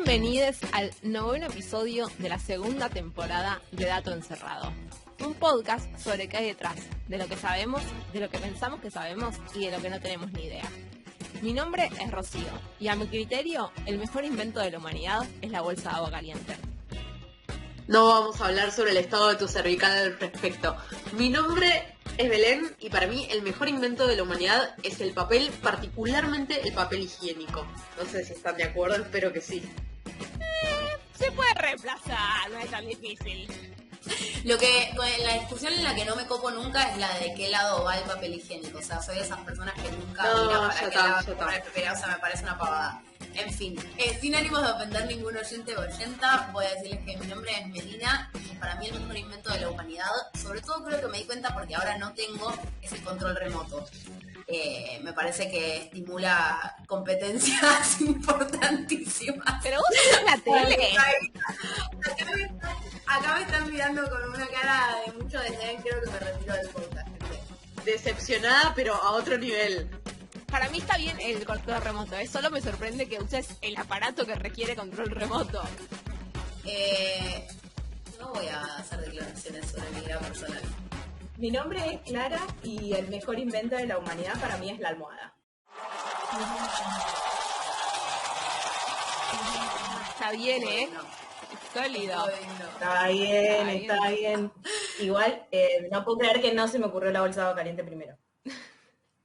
Bienvenidos al noveno episodio de la segunda temporada de Dato Encerrado. Un podcast sobre qué hay detrás, de lo que sabemos, de lo que pensamos que sabemos y de lo que no tenemos ni idea. Mi nombre es Rocío y a mi criterio el mejor invento de la humanidad es la bolsa de agua caliente. No vamos a hablar sobre el estado de tu cervical al respecto. Mi nombre es Belén y para mí el mejor invento de la humanidad es el papel, particularmente el papel higiénico. No sé si están de acuerdo, espero que sí. Se puede reemplazar, no es tan difícil. La discusión en la que no me copo nunca es la de qué lado va el papel higiénico. O sea, soy de esas personas que nunca mira para qué lado va el papel, o sea, me parece una pavada. En fin, sin ánimos de ofender ningún oyente o oyenta, voy a decirles que mi nombre es Melina y para mí el mejor invento de la humanidad, sobre todo creo que me di cuenta porque ahora no tengo ese control remoto. Me parece que estimula competencias importantísimas. Pero vos sos la tele. Acá me están mirando con una cara de mucho desdén, creo que me retiro del podcast. Decepcionada, pero a otro nivel. Para mí está bien el control remoto, solo me sorprende que uses el aparato que requiere control remoto. No voy a hacer declaraciones sobre mi vida personal. Mi nombre es Clara y el mejor invento de la humanidad para mí es la almohada. Está bien, Sólido. Está bien. Igual, no puedo creer que no se me ocurrió la bolsa de agua caliente primero.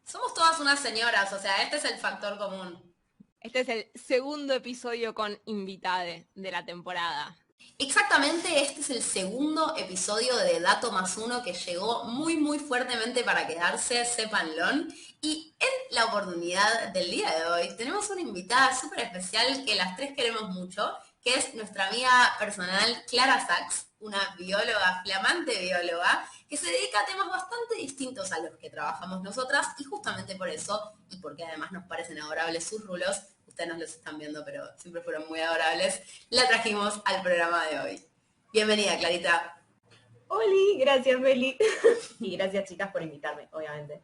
Somos todas unas señoras, o sea, este es el factor común. Este es el segundo episodio con invitade de la temporada. Exactamente, este es el segundo episodio de Dato Más Uno que llegó muy fuertemente para quedarse, sépanlo. Y en la oportunidad del día de hoy tenemos una invitada súper especial que las tres queremos mucho, que es nuestra amiga personal Clara Sachs, una bióloga, flamante bióloga, que se dedica a temas bastante distintos a los que trabajamos nosotras y justamente por eso, y porque además nos parecen adorables sus rulos, ustedes no los están viendo, pero siempre fueron muy adorables, la trajimos al programa de hoy. Bienvenida, Clarita. Oli, gracias Meli. Y gracias chicas por invitarme, obviamente.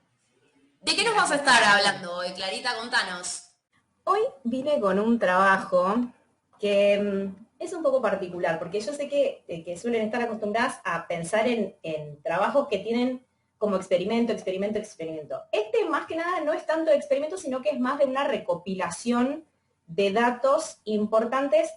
¿De qué nos vamos a estar hablando hoy, Clarita? Contanos. Hoy vine con un trabajo que es un poco particular, porque yo sé que suelen estar acostumbradas a pensar en trabajos que tienen como experimento. Este más que nada no es tanto de experimento, sino que es más de una recopilación de datos importantes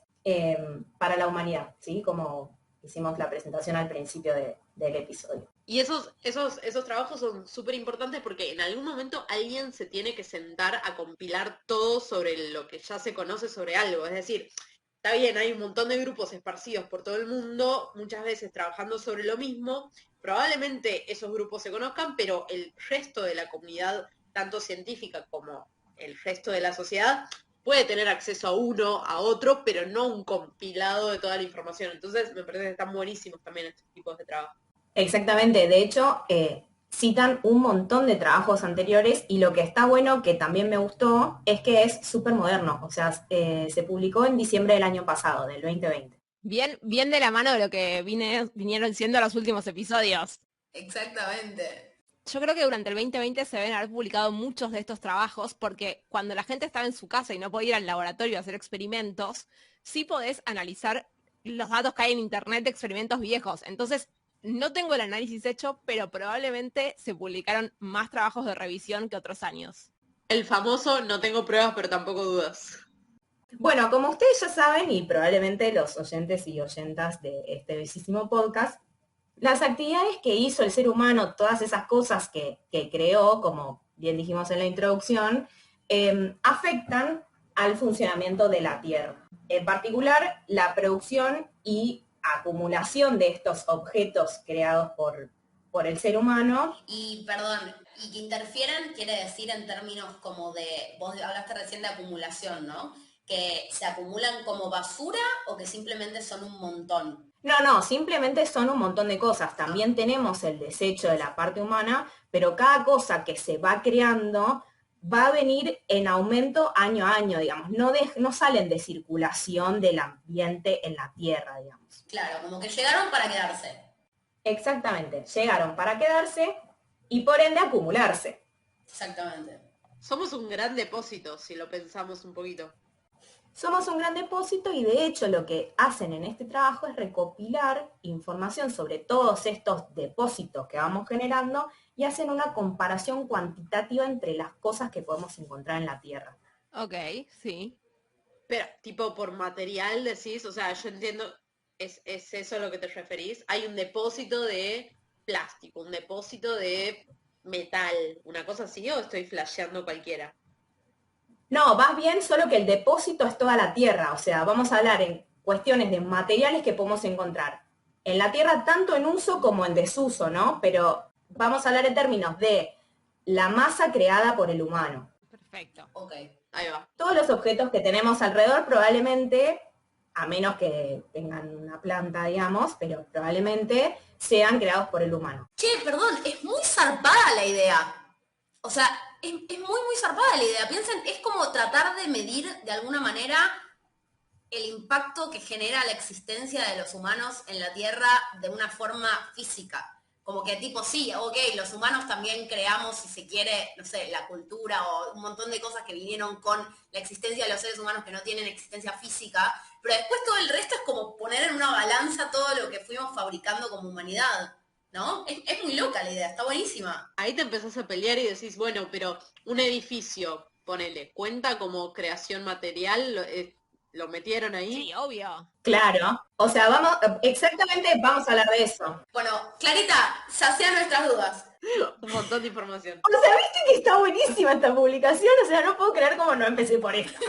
para la humanidad, ¿sí? Como hicimos la presentación al principio del episodio. Y esos trabajos son súper importantes porque en algún momento alguien se tiene que sentar a compilar todo sobre lo que ya se conoce sobre algo. Es decir, está bien, hay un montón de grupos esparcidos por todo el mundo, muchas veces trabajando sobre lo mismo. Probablemente esos grupos se conozcan, pero el resto de la comunidad, tanto científica como el resto de la sociedad, puede tener acceso a uno, a otro, pero no un compilado de toda la información. Entonces me parece que están buenísimos también estos tipos de trabajo. Exactamente, de hecho, citan un montón de trabajos anteriores y lo que está bueno, que también me gustó, es que es súper moderno, o sea, se publicó en diciembre del año pasado, del 2020. Bien de la mano de lo que vinieron siendo los últimos episodios. Exactamente. Yo creo que durante el 2020 se deben haber publicado muchos de estos trabajos porque cuando la gente estaba en su casa y no podía ir al laboratorio a hacer experimentos, sí podés analizar los datos que hay en internet de experimentos viejos. Entonces, no tengo el análisis hecho, pero probablemente se publicaron más trabajos de revisión que otros años. El famoso no tengo pruebas, pero tampoco dudas. Bueno, como ustedes ya saben, y probablemente los oyentes y oyentas de este bellísimo podcast, las actividades que hizo el ser humano, todas esas cosas que creó, como bien dijimos en la introducción, afectan al funcionamiento de la Tierra. En particular, la producción y acumulación de estos objetos creados por el ser humano. Y perdón, y que interfieran quiere decir en términos como de, vos hablaste recién de acumulación, ¿no? Que se acumulan como basura o que simplemente son un montón. No, simplemente son un montón de cosas. También tenemos el desecho de la parte humana, pero cada cosa que se va creando va a venir en aumento año a año, digamos. No salen de circulación del ambiente en la Tierra, digamos. Claro, como que llegaron para quedarse. Exactamente, llegaron para quedarse y por ende acumularse. Exactamente. Somos un gran depósito, si lo pensamos un poquito. Somos un gran depósito y de hecho lo que hacen en este trabajo es recopilar información sobre todos estos depósitos que vamos generando y hacen una comparación cuantitativa entre las cosas que podemos encontrar en la Tierra. Ok, sí. Pero, tipo, por material decís, o sea, yo entiendo, ¿es eso a lo que te referís? Hay un depósito de plástico, un depósito de metal, una cosa así, o estoy flasheando cualquiera. No, vas bien, solo que el depósito es toda la Tierra, o sea, vamos a hablar en cuestiones de materiales que podemos encontrar en la Tierra tanto en uso como en desuso, ¿no? Pero vamos a hablar en términos de la masa creada por el humano. Perfecto. Ok. Ahí va. Todos los objetos que tenemos alrededor probablemente, a menos que tengan una planta, digamos, pero probablemente sean creados por el humano. Che, perdón, es muy zarpada la idea. O sea, es muy, muy zarpada la idea. Piensen, es como tratar de medir de alguna manera el impacto que genera la existencia de los humanos en la Tierra de una forma física. Como que tipo, sí, ok, los humanos también creamos, si se quiere, no sé, la cultura o un montón de cosas que vinieron con la existencia de los seres humanos que no tienen existencia física, pero después todo el resto es como poner en una balanza todo lo que fuimos fabricando como humanidad, ¿no? Es muy loca la idea, está buenísima. Ahí te empezás a pelear y decís, bueno, pero un edificio, ponele, ¿cuenta como creación material? ¿Lo metieron ahí? Sí, obvio. Claro, o sea, exactamente vamos a hablar de eso. Bueno, Clarita, sacea nuestras dudas. Un montón de información. O sea, viste que está buenísima esta publicación, o sea, no puedo creer cómo no empecé por esto.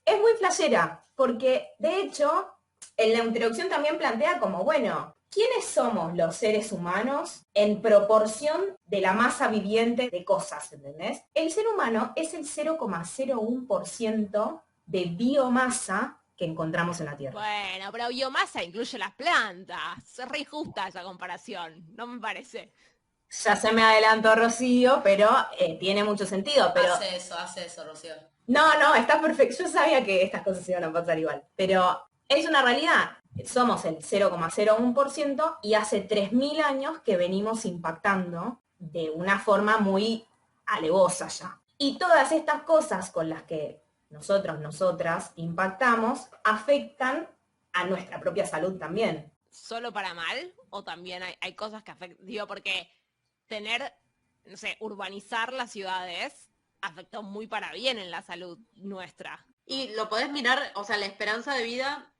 Es muy flashera, porque de hecho, en la introducción también plantea como, bueno, ¿quiénes somos los seres humanos en proporción de la masa viviente de cosas, ¿entendés? El ser humano es el 0,01% de biomasa que encontramos en la Tierra. Bueno, pero biomasa incluye las plantas. Es re injusta esa comparación, no me parece. Ya se me adelantó Rocío, pero tiene mucho sentido. Pero Hace eso, Rocío. no, está perfecto. Yo sabía que estas cosas iban a pasar igual. Pero es una realidad. Somos el 0,01% y hace 3.000 años que venimos impactando de una forma muy alevosa ya. Y todas estas cosas con las que nosotras impactamos afectan a nuestra propia salud también. ¿Solo para mal? ¿O también hay cosas que afectan? Digo, porque tener, no sé, urbanizar las ciudades afectó muy para bien en la salud nuestra. Y lo podés mirar, o sea, la esperanza de vida,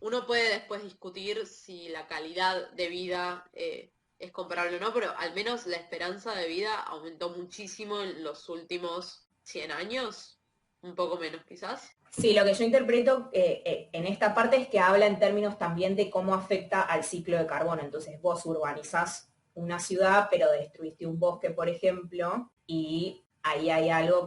uno puede después discutir si la calidad de vida es comparable o no, pero al menos la esperanza de vida aumentó muchísimo en los últimos 100 años, un poco menos quizás. Sí, lo que yo interpreto en esta parte es que habla en términos también de cómo afecta al ciclo de carbono. Entonces vos urbanizás una ciudad, pero destruiste un bosque, por ejemplo, y ahí hay algo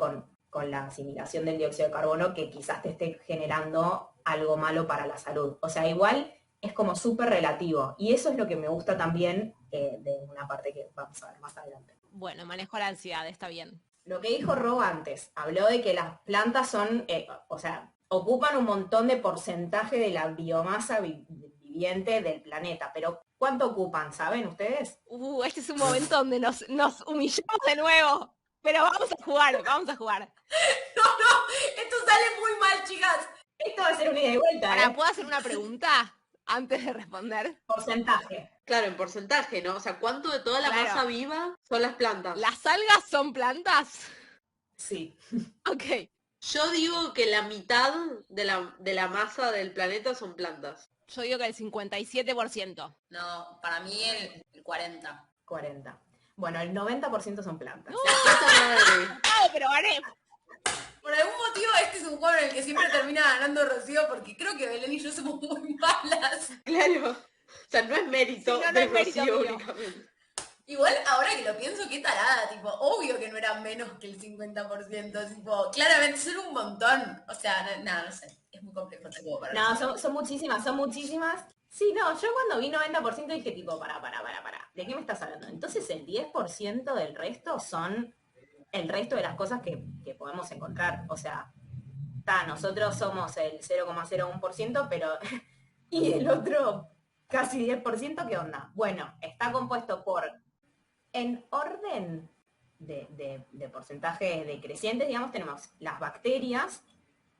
con la asimilación del dióxido de carbono que quizás te esté generando algo malo para la salud. O sea, igual es como súper relativo. Y eso es lo que me gusta también de una parte que vamos a ver más adelante. Bueno, manejo la ansiedad, está bien. Lo que dijo Ro antes, habló de que las plantas son, o sea, ocupan un montón de porcentaje de la biomasa viviente del planeta, pero ¿cuánto ocupan? ¿Saben ustedes? Este es un momento donde nos humillamos de nuevo. Pero vamos a jugar, vamos a jugar. No, esto sale muy mal, chicas. Esto va a ser una ida y vuelta, Ahora, ¿puedo hacer una pregunta antes de responder? Porcentaje. Claro, en porcentaje, ¿no? O sea, ¿cuánto de toda la Claro. masa viva son las plantas? ¿Las algas son plantas? Sí. Ok. Yo digo que la mitad de la masa del planeta son plantas. Yo digo que el 57%. No, para mí el 40. 40. Bueno, el 90% son plantas. Puta madre. No, pero gané. Por algún motivo este es un juego en el que siempre termina ganando Rocío porque creo que Belén y yo somos muy malas. Claro. O sea, no es mérito Sí, no de es mérito Rocío mío. únicamente. Igual ahora que lo pienso, qué tarada, tipo, obvio que no era menos que el 50%, tipo, claramente son un montón. O sea, nada, no sé, es muy complejo este juego para No, nosotros. son muchísimas, son muchísimas. Sí, no, yo cuando vi 90% dije tipo, para. ¿De qué me estás hablando? Entonces el 10% del resto son el resto de las cosas que podemos encontrar. O sea, nosotros somos el 0,01%, pero y el otro casi 10%, ¿qué onda? Bueno, está compuesto por, en orden de porcentajes decrecientes, digamos, tenemos las bacterias,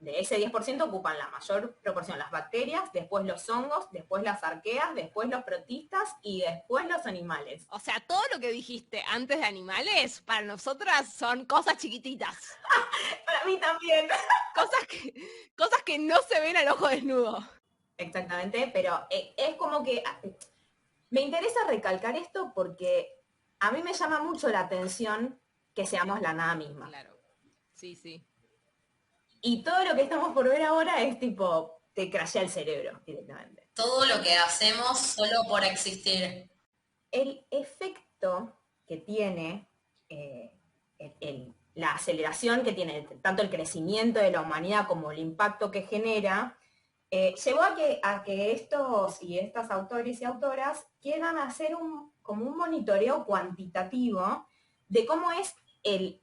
de ese 10% ocupan la mayor proporción las bacterias, después los hongos, después las arqueas, después los protistas y después los animales. O sea, todo lo que dijiste antes de animales, para nosotras son cosas chiquititas. Para mí también. Cosas que no se ven al ojo desnudo. Exactamente, pero es como que me interesa recalcar esto porque a mí me llama mucho la atención que seamos la nada misma. Claro, sí. Y todo lo que estamos por ver ahora es tipo, te crashea el cerebro directamente. Todo lo que hacemos solo por existir. El efecto que tiene la aceleración que tiene tanto el crecimiento de la humanidad como el impacto que genera, llevó a que estos y estas autores y autoras quieran hacer como un monitoreo cuantitativo de cómo es el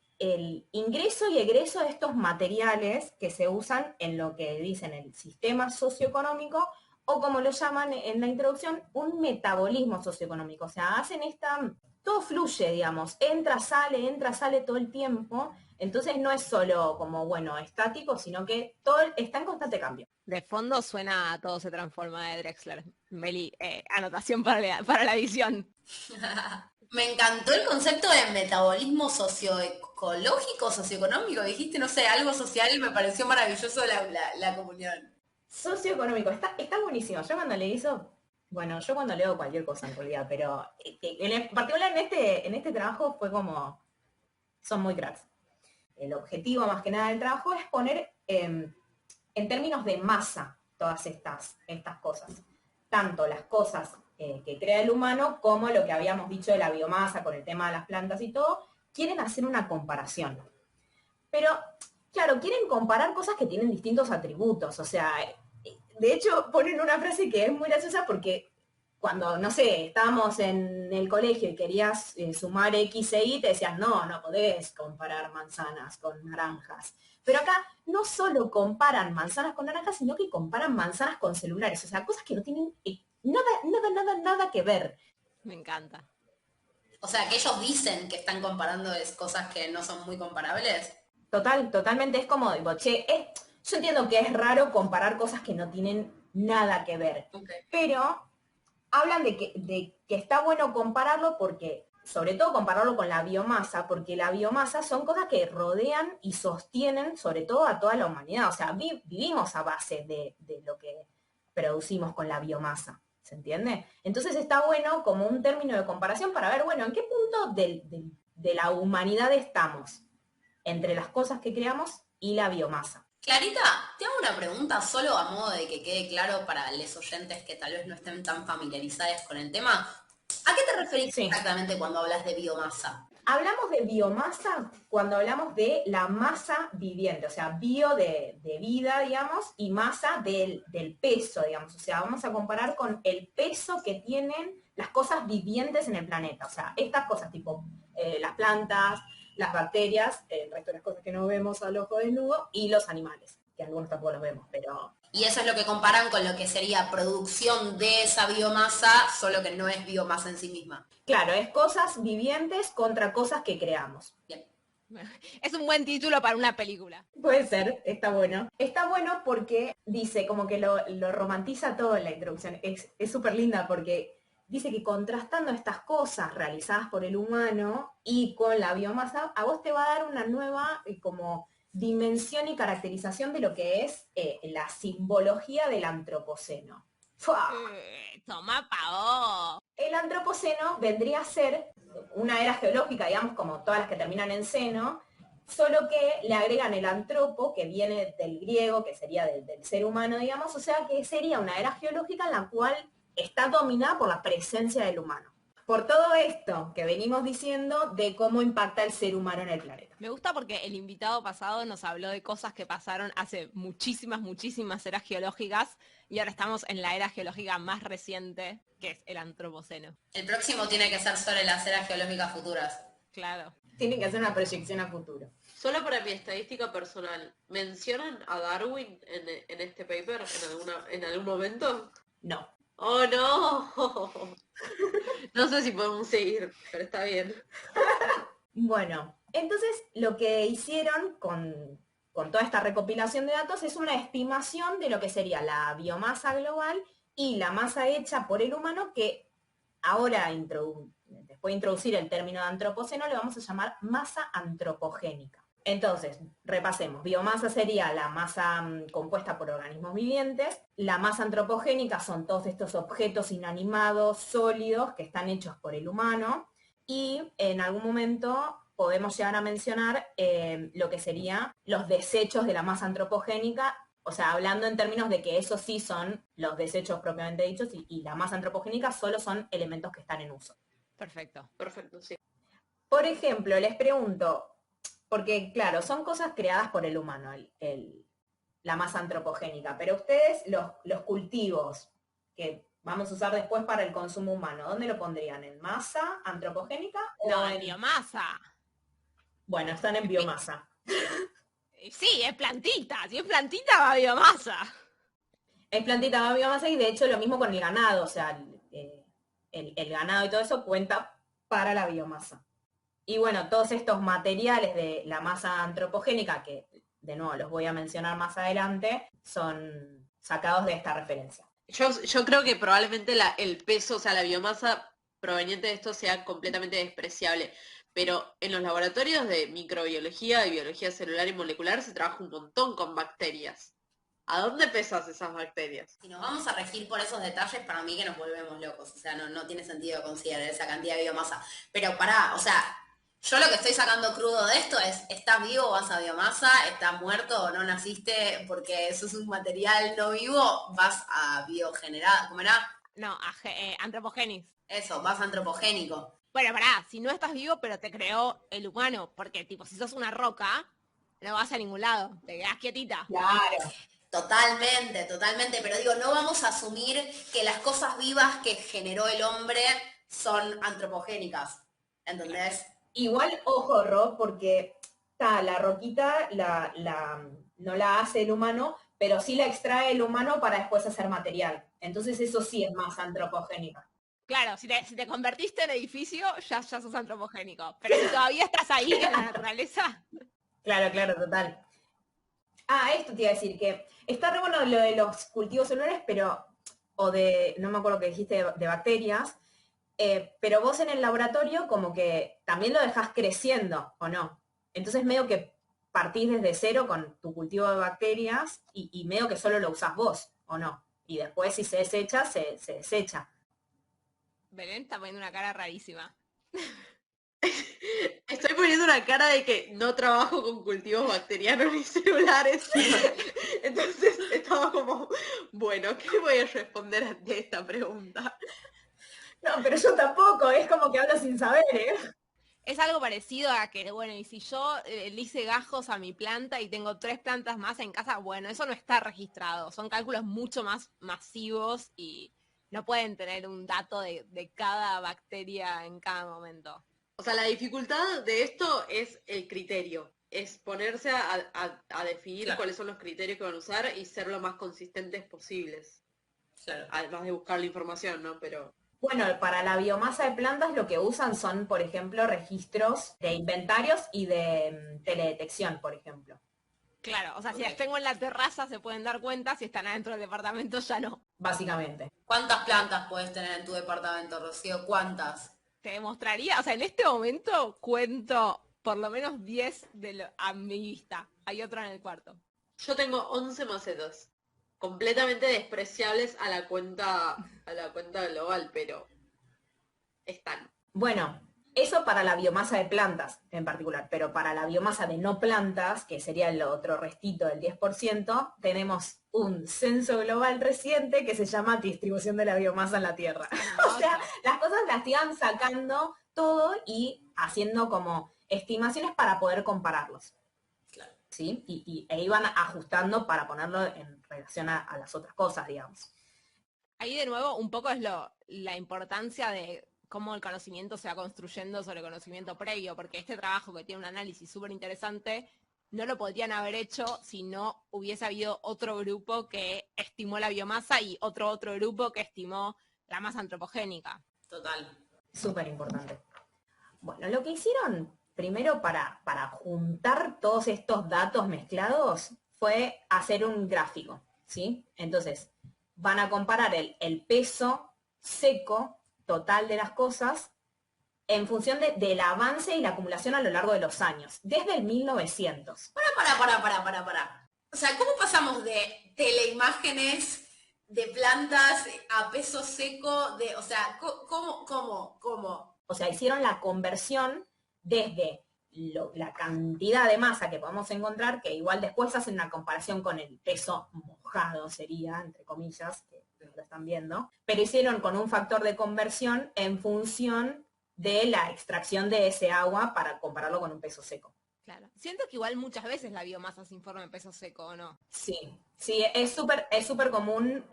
ingreso y egreso de estos materiales que se usan en lo que dicen el sistema socioeconómico, o como lo llaman en la introducción, un metabolismo socioeconómico. O sea, hacen todo fluye, digamos, entra, sale todo el tiempo. Entonces no es solo como, bueno, estático, sino que todo está en constante cambio. De fondo suena a Todo se transforma de Drexler. Meli, anotación para la edición. Me encantó el concepto de metabolismo socioecológico, socioeconómico, dijiste, no sé, algo social, y me pareció maravilloso la comunión. Socioeconómico, está buenísimo. Yo cuando leí eso, bueno, yo cuando leo cualquier cosa en realidad, pero en particular en este trabajo fue como, son muy cracks. El objetivo más que nada del trabajo es poner en términos de masa todas estas cosas. Tanto las cosas que crea el humano como lo que habíamos dicho de la biomasa con el tema de las plantas y todo, quieren hacer una comparación. Pero, claro, quieren comparar cosas que tienen distintos atributos. O sea, de hecho ponen una frase que es muy graciosa porque cuando, no sé, estábamos en el colegio y querías sumar X e Y, te decían, no podés comparar manzanas con naranjas. Pero acá no solo comparan manzanas con naranjas, sino que comparan manzanas con celulares. O sea, cosas que no tienen nada que ver. Me encanta. O sea, que ellos dicen que están comparando cosas que no son muy comparables. Totalmente es como, digo, che, yo entiendo que es raro comparar cosas que no tienen nada que ver. Okay. Pero hablan de que está bueno compararlo porque, sobre todo compararlo con la biomasa, porque la biomasa son cosas que rodean y sostienen sobre todo a toda la humanidad. O sea, vivimos a base de lo que producimos con la biomasa, ¿se entiende? Entonces está bueno como un término de comparación para ver, bueno, ¿en qué punto de la humanidad estamos entre las cosas que creamos y la biomasa? Clarita, te hago una pregunta solo a modo de que quede claro para los oyentes que tal vez no estén tan familiarizados con el tema. ¿A qué te referís exactamente cuando hablas de biomasa? Hablamos de biomasa cuando hablamos de la masa viviente, o sea, bio de vida, digamos, y masa del peso, digamos. O sea, vamos a comparar con el peso que tienen las cosas vivientes en el planeta. O sea, estas cosas tipo las plantas, las bacterias, el resto de las cosas que no vemos al ojo desnudo, y los animales, que algunos tampoco los vemos, pero... Y eso es lo que comparan con lo que sería producción de esa biomasa, solo que no es biomasa en sí misma. Claro, es cosas vivientes contra cosas que creamos. Bien. Es un buen título para una película. Puede ser, está bueno. Está bueno porque dice, como que lo romantiza todo en la introducción. Es súper linda porque dice que contrastando estas cosas realizadas por el humano y con la biomasa, a vos te va a dar una nueva como dimensión y caracterización de lo que es la simbología del antropoceno. Toma pavo. El antropoceno vendría a ser una era geológica, digamos, como todas las que terminan en seno, solo que le agregan el antropo, que viene del griego, que sería del ser humano, digamos, o sea que sería una era geológica en la cual está dominada por la presencia del humano. Por todo esto que venimos diciendo de cómo impacta el ser humano en el planeta. Me gusta porque el invitado pasado nos habló de cosas que pasaron hace muchísimas eras geológicas y ahora estamos en la era geológica más reciente, que es el antropoceno. El próximo tiene que ser sobre las eras geológicas futuras. Claro. Tienen que hacer una proyección a futuro. Solo para mi estadística personal, ¿mencionan a Darwin en este paper en algún momento? No. ¡Oh, no! No sé si podemos seguir, pero está bien. Bueno, entonces lo que hicieron con toda esta recopilación de datos, es una estimación de lo que sería la biomasa global y la masa hecha por el humano, que ahora, después de introducir el término de antropoceno, le vamos a llamar masa antropogénica. Entonces, repasemos. Biomasa sería la masa compuesta por organismos vivientes. La masa antropogénica son todos estos objetos inanimados, sólidos, que están hechos por el humano. Y en algún momento podemos llegar a mencionar lo que serían los desechos de la masa antropogénica, o sea, hablando en términos de que esos sí son los desechos propiamente dichos y la masa antropogénica solo son elementos que están en uso. Perfecto. Perfecto, sí. Por ejemplo, les pregunto, porque claro, son cosas creadas por el humano, la masa antropogénica, pero ustedes los cultivos que vamos a usar después para el consumo humano, ¿dónde lo pondrían? ¿En masa antropogénica No, o en biomasa. Bueno, están en biomasa. Sí, es plantita. Si es plantita, va a biomasa. Es plantita, va a biomasa y de hecho lo mismo con el ganado, o sea, el ganado y todo eso cuenta para la biomasa. Y bueno, todos estos materiales de la masa antropogénica, que de nuevo los voy a mencionar más adelante, son sacados de esta referencia. Yo creo que probablemente el peso, o sea, la biomasa proveniente de esto sea completamente despreciable. Pero en los laboratorios de microbiología y biología celular y molecular se trabaja un montón con bacterias. ¿A dónde pesas esas bacterias? Si nos vamos a regir por esos detalles, para mí que nos volvemos locos. O sea, no tiene sentido considerar esa cantidad de biomasa. Pero pará, o sea, yo lo que estoy sacando crudo de esto es, ¿estás vivo o vas a biomasa? ¿Estás muerto o no naciste porque eso es un material no vivo? Vas a biogenerar, ¿cómo era? No, antropogénis. Eso, vas a antropogénico. Bueno, pará, si no estás vivo, pero te creó el humano, porque tipo, si sos una roca, no vas a ningún lado, te quedás quietita. Claro. Totalmente, pero digo, no vamos a asumir que las cosas vivas que generó el hombre son antropogénicas, ¿entendés? Igual, ojo, Rob, porque la roquita no la hace el humano, pero sí la extrae el humano para después hacer material. Entonces eso sí es más antropogénica. Claro, si te convertiste en edificio, ya sos antropogénico. Pero si todavía estás ahí en la naturaleza. Claro, total. Esto te iba a decir, que está re bueno lo de los cultivos celulares, pero, no me acuerdo que dijiste, de bacterias, pero vos en el laboratorio como que también lo dejás creciendo, ¿o no? Entonces medio que partís desde cero con tu cultivo de bacterias y medio que solo lo usás vos, ¿o no? Y después si se desecha, se desecha. Belén está poniendo una cara rarísima. Estoy poniendo una cara de que no trabajo con cultivos bacterianos ni celulares. Entonces estaba como, bueno, ¿qué voy a responder ante esta pregunta? No, pero yo tampoco, es como que hablo sin saber, ¿eh? Es algo parecido a que, bueno, y si yo le hice gajos a mi planta y tengo 3 plantas más en casa, bueno, eso no está registrado. Son cálculos mucho más masivos y no pueden tener un dato de cada bacteria en cada momento. O sea, la dificultad de esto es el criterio. Es ponerse a definir Claro. cuáles son los criterios que van a usar y ser lo más consistentes posibles. Claro. Además de buscar la información, ¿no? Pero... Bueno, para la biomasa de plantas lo que usan son, por ejemplo, registros de inventarios y de teledetección, por ejemplo. Claro, o sea, si Ok. las tengo en la terraza se pueden dar cuenta, si están adentro del departamento ya no. Básicamente. ¿Cuántas plantas puedes tener en tu departamento, Rocío? ¿Cuántas? Te demostraría, o sea, en este momento cuento por lo menos 10 a mi vista. Hay otra en el cuarto. Yo tengo 11 macetas. Completamente despreciables a la cuenta global, pero están. Bueno, eso para la biomasa de plantas en particular, pero para la biomasa de no plantas, que sería el otro restito del 10%, tenemos un censo global reciente que se llama distribución de la biomasa en la Tierra. O sea, las cosas las iban sacando todo y haciendo como estimaciones para poder compararlos. Claro. ¿Sí? E iban ajustando para ponerlo en relación a las otras cosas, digamos. Ahí de nuevo un poco es la importancia de cómo el conocimiento se va construyendo sobre conocimiento previo, porque este trabajo que tiene un análisis súper interesante no lo podrían haber hecho si no hubiese habido otro grupo que estimó la biomasa y otro grupo que estimó la masa antropogénica. Total. Súper importante. Bueno, lo que hicieron primero para juntar todos estos datos mezclados fue hacer un gráfico, ¿sí? Entonces, van a comparar el peso seco total de las cosas en función del avance y la acumulación a lo largo de los años, desde el 1900. Para. O sea, ¿cómo pasamos de teleimágenes de plantas a peso seco? O sea, ¿cómo? O sea, hicieron la conversión desde la cantidad de masa que podemos encontrar, que igual después hacen una comparación con el peso mojado, sería, entre comillas, que no lo están viendo, pero hicieron con un factor de conversión en función de la extracción de ese agua para compararlo con un peso seco. Claro. Siento que igual muchas veces la biomasa se informa en peso seco, ¿o no? Sí, es súper común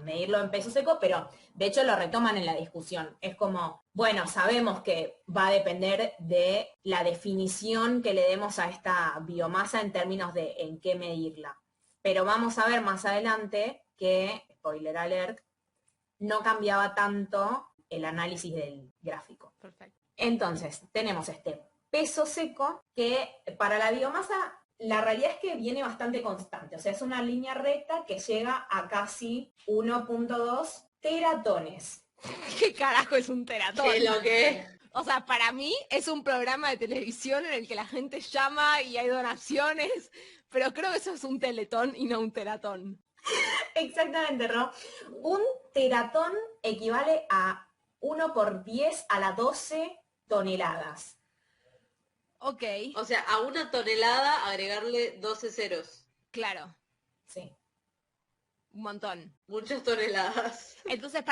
medirlo en peso seco, pero de hecho lo retoman en la discusión. Es como, bueno, sabemos que va a depender de la definición que le demos a esta biomasa en términos de en qué medirla. Pero vamos a ver más adelante que, spoiler alert, no cambiaba tanto el análisis del gráfico. Perfecto. Entonces, tenemos este peso seco que para la biomasa la realidad es que viene bastante constante, o sea, es una línea recta que llega a casi 1.2 teratones. ¿Qué carajo es un teratón? ¿Qué es lo que? O sea, para mí es un programa de televisión en el que la gente llama y hay donaciones, pero creo que eso es un teletón y no un teratón. Exactamente, Ro. Un teratón equivale a 1 por 10 a la 12 toneladas. Ok, O sea, a 1 tonelada agregarle 12 ceros. claro, Sí. un montón. Muchas toneladas. Entonces,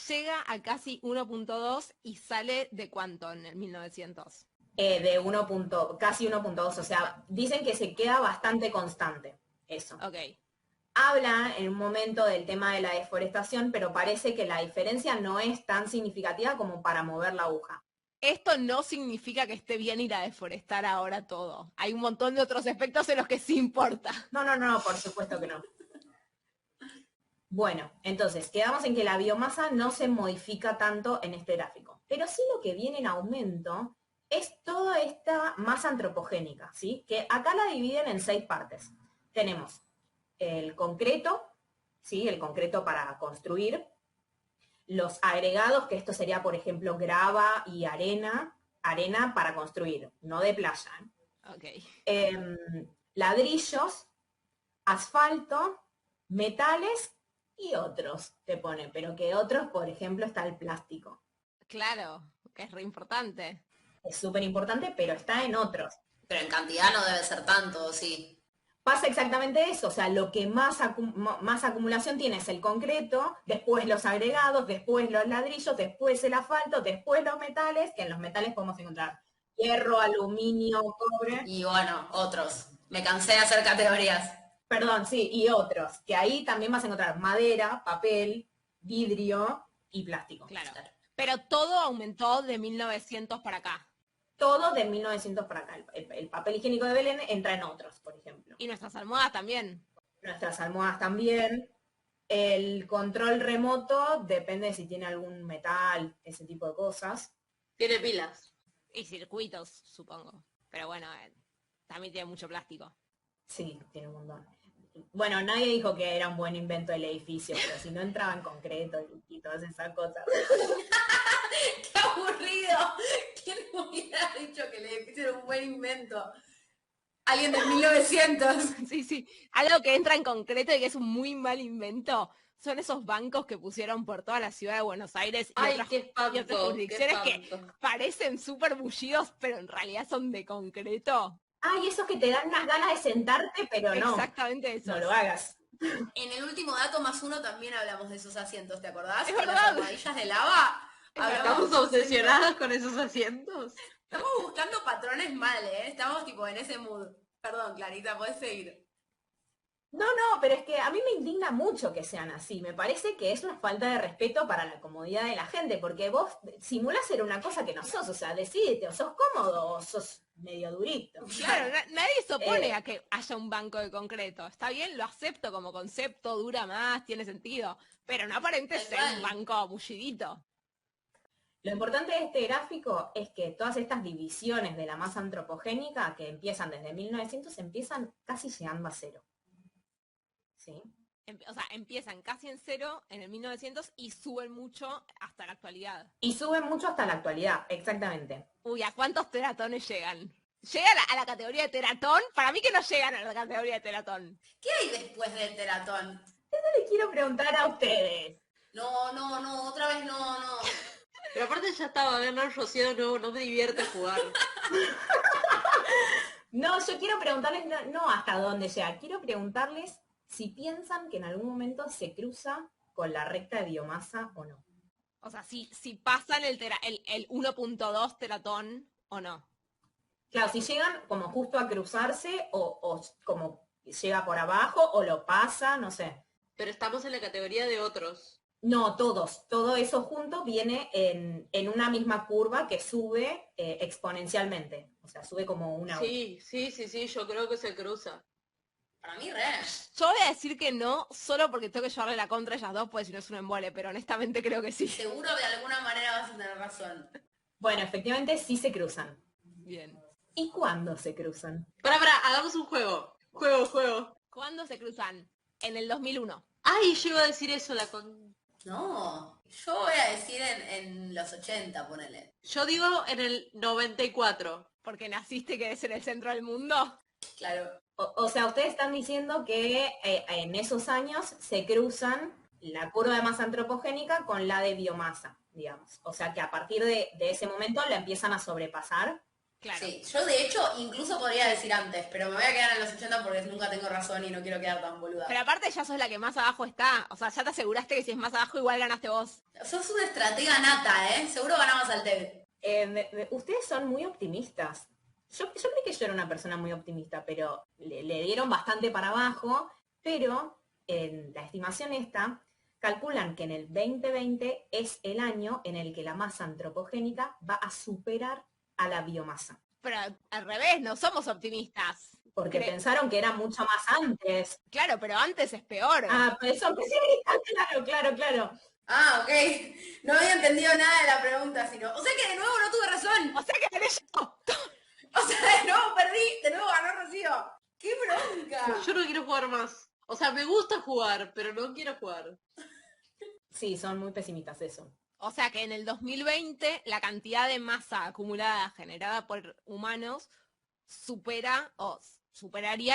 llega a casi 1.2 y sale de cuánto en el 1900. De casi 1.2, o sea, dicen que se queda bastante constante, eso. Ok, Habla en un momento del tema de la deforestación, pero parece que la diferencia no es tan significativa como para mover la aguja. esto no significa que esté bien ir a deforestar ahora todo. Hay un montón de otros aspectos en los que sí importa. No, por supuesto que no. Bueno, entonces, quedamos en que la biomasa no se modifica tanto en este gráfico, pero sí lo que viene en aumento es toda esta masa antropogénica, ¿sí? Que acá la dividen en 6 partes. Tenemos el concreto, ¿sí? El concreto para construir, los agregados, que esto sería, por ejemplo, grava y arena para construir, no de playa. Ok. Ladrillos, asfalto, metales y otros, te pone, pero que otros, por ejemplo, está el plástico. Claro, que es re importante. Es súper importante, pero está en otros. Pero en cantidad no debe ser tanto, sí. Pasa exactamente eso, o sea, lo que más acumulación tiene es el concreto, después los agregados, después los ladrillos, después el asfalto, después los metales, que en los metales podemos encontrar hierro, aluminio, cobre. Y bueno, otros. Me cansé de hacer categorías. Perdón, sí, y otros, que ahí también vas a encontrar madera, papel, vidrio y plástico. Claro. Pero todo aumentó de 1900 para acá. Todo de 1900 para acá. El papel higiénico de Belén entra en otros, por ejemplo. Y nuestras almohadas también. Nuestras almohadas también. El control remoto depende de si tiene algún metal, ese tipo de cosas. Tiene pilas. Y circuitos, supongo. Pero bueno, también tiene mucho plástico. Sí, tiene un montón. Bueno, nadie dijo que era un buen invento el edificio, pero si no entraba en concreto y todas esas cosas. ¡Qué aburrido! ¿Quién hubiera dicho que el edificio era un buen invento? Alguien de 1900. Sí. Algo que entra en concreto y que es un muy mal invento son esos bancos que pusieron por toda la ciudad de Buenos Aires y, Ay, otras, qué espanto, y otras jurisdicciones qué que espanto. parecen súper bullidos, pero en realidad son de concreto. Ay, esos que te dan unas ganas de sentarte, pero no. Exactamente eso. No lo hagas. En el último dato más uno también hablamos de esos asientos, ¿te acordás? Es Con verdad. las almohadillas de lava. Estamos obsesionadas con esos asientos. Estamos buscando patrones mal, ¿eh? Estamos tipo en ese mood. Perdón, Clarita, podés seguir. No, pero es que a mí me indigna mucho que sean así. Me parece que es una falta de respeto para la comodidad de la gente, porque vos simulás ser una cosa que no sos, o sea, decídete, o sos cómodo o sos medio durito. Claro, nadie se opone a que haya un banco de concreto. Está bien, lo acepto como concepto, dura más, tiene sentido. Pero no aparente ser un banco bullidito. Lo importante de este gráfico es que todas estas divisiones de la masa antropogénica que empiezan desde 1900 empiezan casi llegando a cero. ¿Sí? O sea, empiezan casi en cero en el 1900 y suben mucho hasta la actualidad. Y suben mucho hasta la actualidad, exactamente. Uy, ¿a cuántos teratones llegan? ¿Llegan a la categoría de teratón? Para mí que no llegan a la categoría de teratón. ¿Qué hay después del teratón? Les quiero preguntar a ustedes. No, otra vez no. Pero aparte ya estaba ganar Rocío, no me divierte jugar. No, yo quiero preguntarles, no hasta dónde llega, quiero preguntarles si piensan que en algún momento se cruza con la recta de biomasa o no. O sea, si pasan el 1.2 teratón o no. Claro, si llegan como justo a cruzarse o como llega por abajo o lo pasa, no sé. Pero estamos en la categoría de otros. No, todo eso junto viene en una misma curva que sube exponencialmente. O sea, sube como una... Sí, yo creo que se cruza. Para mí, re. Yo voy a decir que no, solo porque tengo que llevarle la contra a ellas dos, porque si no es un embole, pero honestamente creo que sí. Seguro de alguna manera vas a tener razón. Bueno, efectivamente sí se cruzan. Bien. ¿Y cuándo se cruzan? Pará, hagamos un juego. Juego. ¿Cuándo se cruzan? En el 2001. Ay, yo iba a decir eso, No, yo voy a decir en los 80, ponele. Yo digo en el 94. Porque naciste que es en el centro del mundo. Claro. O sea, ustedes están diciendo que en esos años se cruzan la curva de masa antropogénica con la de biomasa, digamos. O sea, que a partir de ese momento la empiezan a sobrepasar. Claro. Sí, yo de hecho incluso podría decir antes, pero me voy a quedar en los 80 porque nunca tengo razón y no quiero quedar tan boluda. Pero aparte ya sos la que más abajo está. O sea, ya te aseguraste que si es más abajo igual ganaste vos. Sos una estratega nata, ¿eh? Seguro ganamos al TED. Ustedes son muy optimistas. Yo creí que yo era una persona muy optimista, pero le dieron bastante para abajo, pero en la estimación esta, calculan que en el 2020 es el año en el que la masa antropogénica va a superar a la biomasa. Pero al revés, no somos optimistas. Porque pensaron que era mucho más antes. Claro, pero antes es peor. Ah, pues son pesimistas, claro. Ah, ok. No había entendido nada de la pregunta, sino... O sea que de nuevo no tuve razón. O sea que gané yo. O sea, de nuevo perdí, de nuevo ganó Rocío. ¡Qué bronca! Yo no quiero jugar más. O sea, me gusta jugar, pero no quiero jugar. Sí, son muy pesimistas eso. O sea que en el 2020 la cantidad de masa acumulada generada por humanos superaría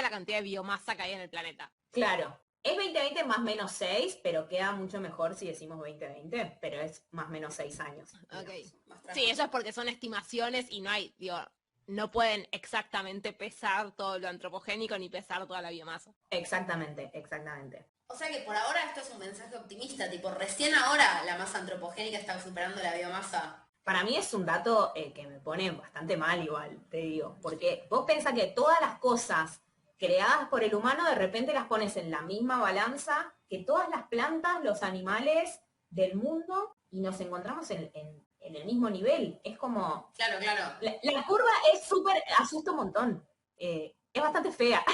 la cantidad de biomasa que hay en el planeta. Claro. Es 2020 más menos 6, pero queda mucho mejor si decimos 2020, pero es más menos 6 años. Ok. Más Sí, eso es porque son estimaciones y no pueden exactamente pesar todo lo antropogénico ni pesar toda la biomasa. Exactamente. O sea que por ahora esto es un mensaje optimista, tipo, recién ahora la masa antropogénica está superando la biomasa. Para mí es un dato que me pone bastante mal igual, te digo, porque vos pensás que todas las cosas creadas por el humano de repente las pones en la misma balanza que todas las plantas, los animales del mundo y nos encontramos en el mismo nivel. Es como... Claro. La curva es súper, asusta un montón. Es bastante fea.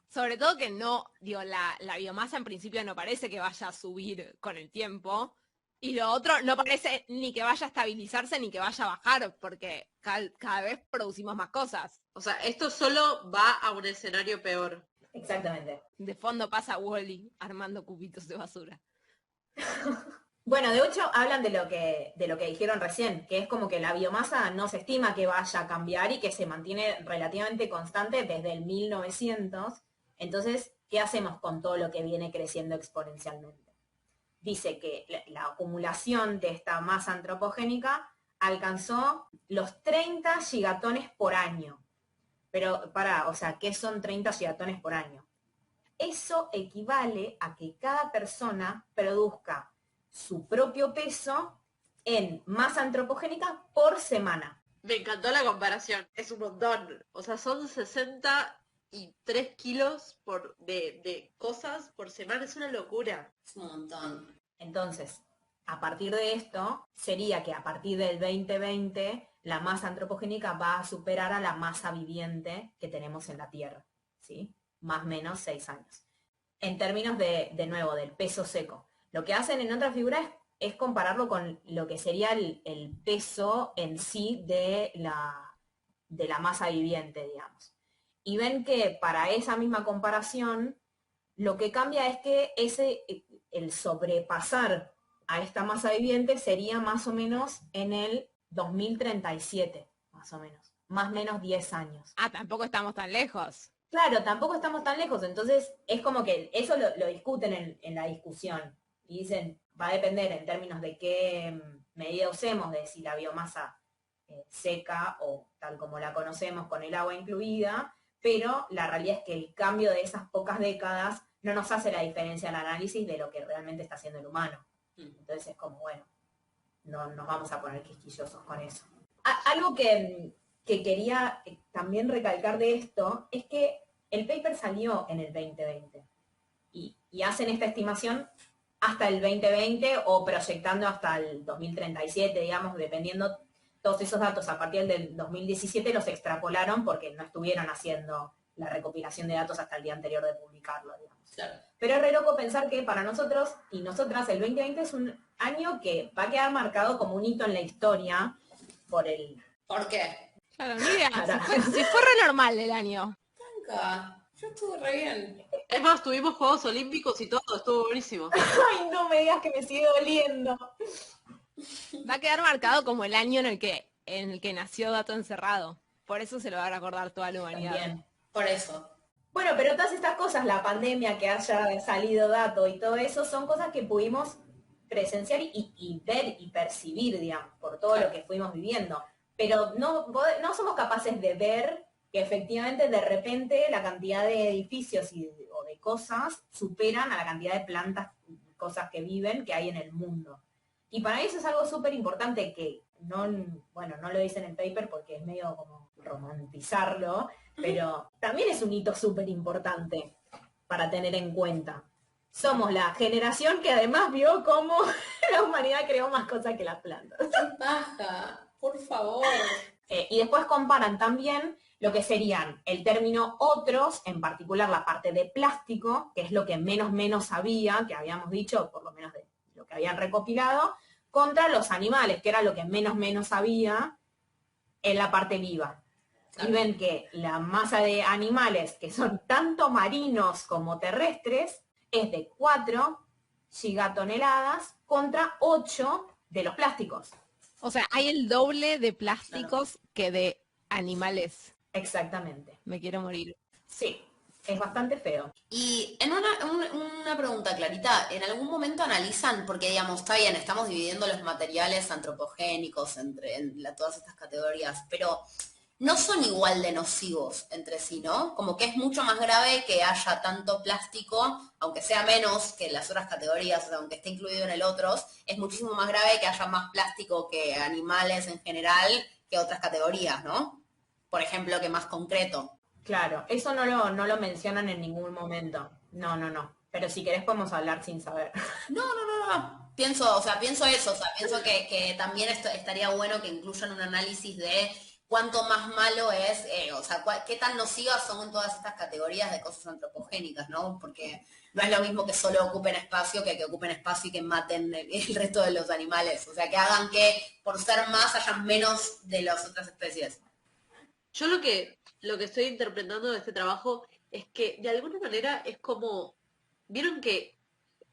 Sobre todo que la biomasa en principio no parece que vaya a subir con el tiempo. Y lo otro no parece ni que vaya a estabilizarse ni que vaya a bajar, porque cada vez producimos más cosas. O sea, esto solo va a un escenario peor. Exactamente. De fondo pasa Wall-E armando cubitos de basura. Bueno, de hecho hablan de lo que dijeron recién, que es como que la biomasa no se estima que vaya a cambiar y que se mantiene relativamente constante desde el 1900. Entonces, ¿qué hacemos con todo lo que viene creciendo exponencialmente? Dice que la acumulación de esta masa antropogénica alcanzó los 30 gigatones por año. Pero o sea, ¿qué son 30 gigatones por año? Eso equivale a que cada persona produzca su propio peso en masa antropogénica por semana. Me encantó la comparación. Es un montón. O sea, son 63 kilos de cosas por semana. Es una locura. Es un montón. Entonces, a partir de esto, sería que a partir del 2020 la masa antropogénica va a superar a la masa viviente que tenemos en la Tierra, ¿sí? Más o menos 6 años. En términos de nuevo, del peso seco. Lo que hacen en otra figura es es compararlo con lo que sería el peso en sí de la masa viviente, digamos. Y ven que para esa misma comparación, lo que cambia es que el sobrepasar a esta masa viviente sería más o menos en el 2037, más o menos. Más o menos 10 años. Ah, tampoco estamos tan lejos. Claro, tampoco estamos tan lejos, entonces es como que eso lo discuten en la discusión. Y dicen, va a depender en términos de qué medida usemos, de si la biomasa seca o tal como la conocemos con el agua incluida, pero la realidad es que el cambio de esas pocas décadas no nos hace la diferencia en el análisis de lo que realmente está haciendo el humano. Entonces es como, bueno, no nos vamos a poner quisquillosos con eso. Algo que quería también recalcar de esto es que el paper salió en el 2020 y hacen esta estimación hasta el 2020 o proyectando hasta el 2037, digamos, dependiendo. Todos esos datos a partir del 2017 los extrapolaron porque no estuvieron haciendo la recopilación de datos hasta el día anterior de publicarlo, digamos. Claro. Pero es re loco pensar que para nosotros y nosotras el 2020 es un año que va a quedar marcado como un hito en la historia ¿Por qué? Claro, ni idea. Si fue re normal el año. Nunca. Yo estuve re bien. Es más, tuvimos Juegos Olímpicos y todo, estuvo buenísimo. Ay, no me digas que me sigue doliendo. Va a quedar marcado como el año en el que nació Dato Encerrado. Por eso se lo va a recordar toda la humanidad. También. Por eso. Bueno, pero todas estas cosas, la pandemia, que haya salido Dato y todo eso, son cosas que pudimos presenciar y ver y percibir, digamos, por todo lo que fuimos viviendo. Pero no somos capaces de ver que efectivamente de repente la cantidad de edificios o de cosas superan a la cantidad de plantas, cosas que viven, que hay en el mundo. Y para eso es algo súper importante que no lo dice en el paper porque es medio como romantizarlo, pero también es un hito súper importante para tener en cuenta. Somos la generación que además vio cómo la humanidad creó más cosas que las plantas. Baja, por favor. Y después comparan también lo que serían el término otros, en particular la parte de plástico, que es lo que menos había, que habíamos dicho, por lo menos de lo que habían recopilado, contra los animales, que era lo que menos había en la parte viva. Claro. Y ven que la masa de animales, que son tanto marinos como terrestres, es de 4 gigatoneladas contra 8 de los plásticos. O sea, hay el doble de plásticos que de animales. Exactamente. Me quiero morir. Sí, es bastante feo. Y en una pregunta, Clarita, ¿en algún momento analizan, porque digamos, está bien, estamos dividiendo los materiales antropogénicos todas estas categorías, pero no son igual de nocivos entre sí, ¿no? Como que es mucho más grave que haya tanto plástico, aunque sea menos que las otras categorías, o sea, aunque esté incluido en el otros, es muchísimo más grave que haya más plástico que animales en general que otras categorías, ¿no? Por ejemplo, que más concreto. Claro, eso no lo mencionan en ningún momento. No. Pero si querés podemos hablar sin saber. No. Pienso eso, o sea, pienso que también estaría bueno que incluyan un análisis de cuánto más malo es, o sea, qué tan nocivas son todas estas categorías de cosas antropogénicas, ¿no? Porque no es lo mismo que solo ocupen espacio que ocupen espacio y que maten el resto de los animales. O sea, que hagan que por ser más hayan menos de las otras especies. Yo lo que estoy interpretando de este trabajo es que de alguna manera es como, vieron que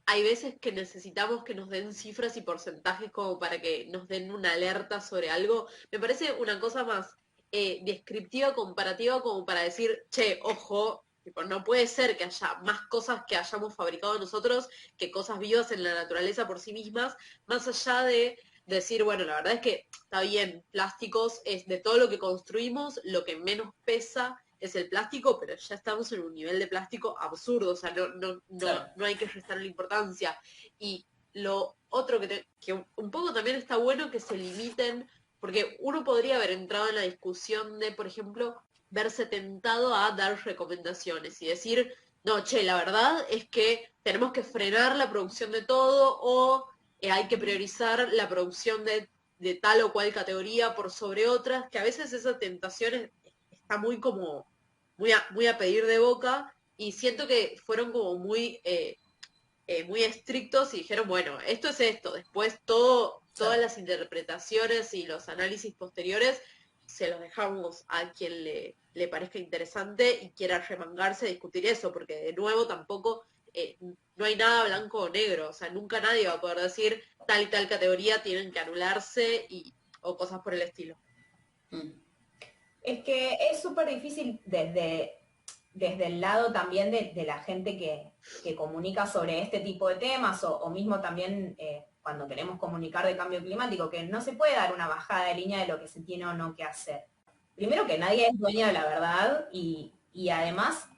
hay veces que necesitamos que nos den cifras y porcentajes como para que nos den una alerta sobre algo. Me parece una cosa más descriptiva, comparativa, como para decir, che, ojo, tipo, no puede ser que haya más cosas que hayamos fabricado nosotros que cosas vivas en la naturaleza por sí mismas, más allá de decir, bueno, la verdad es que está bien, plásticos es de todo lo que construimos, lo que menos pesa es el plástico, pero ya estamos en un nivel de plástico absurdo, o sea, no hay que restarle importancia. Y lo otro que un poco también está bueno que se limiten, porque uno podría haber entrado en la discusión de, por ejemplo, verse tentado a dar recomendaciones y decir, no, che, la verdad es que tenemos que frenar la producción de todo o hay que priorizar la producción de tal o cual categoría por sobre otras, que a veces esa tentación está muy muy a pedir de boca, y siento que fueron como muy muy estrictos y dijeron, bueno, esto es esto, después todas las interpretaciones y los análisis posteriores se los dejamos a quien le parezca interesante y quiera remangarse a discutir eso, porque de nuevo tampoco no hay nada blanco o negro, o sea, nunca nadie va a poder decir tal y tal categoría tienen que anularse o cosas por el estilo. Es que es súper difícil desde el lado también de la gente que comunica sobre este tipo de temas o mismo también cuando queremos comunicar de cambio climático, que no se puede dar una bajada de línea de lo que se tiene o no que hacer. Primero que nadie es dueño de la verdad y además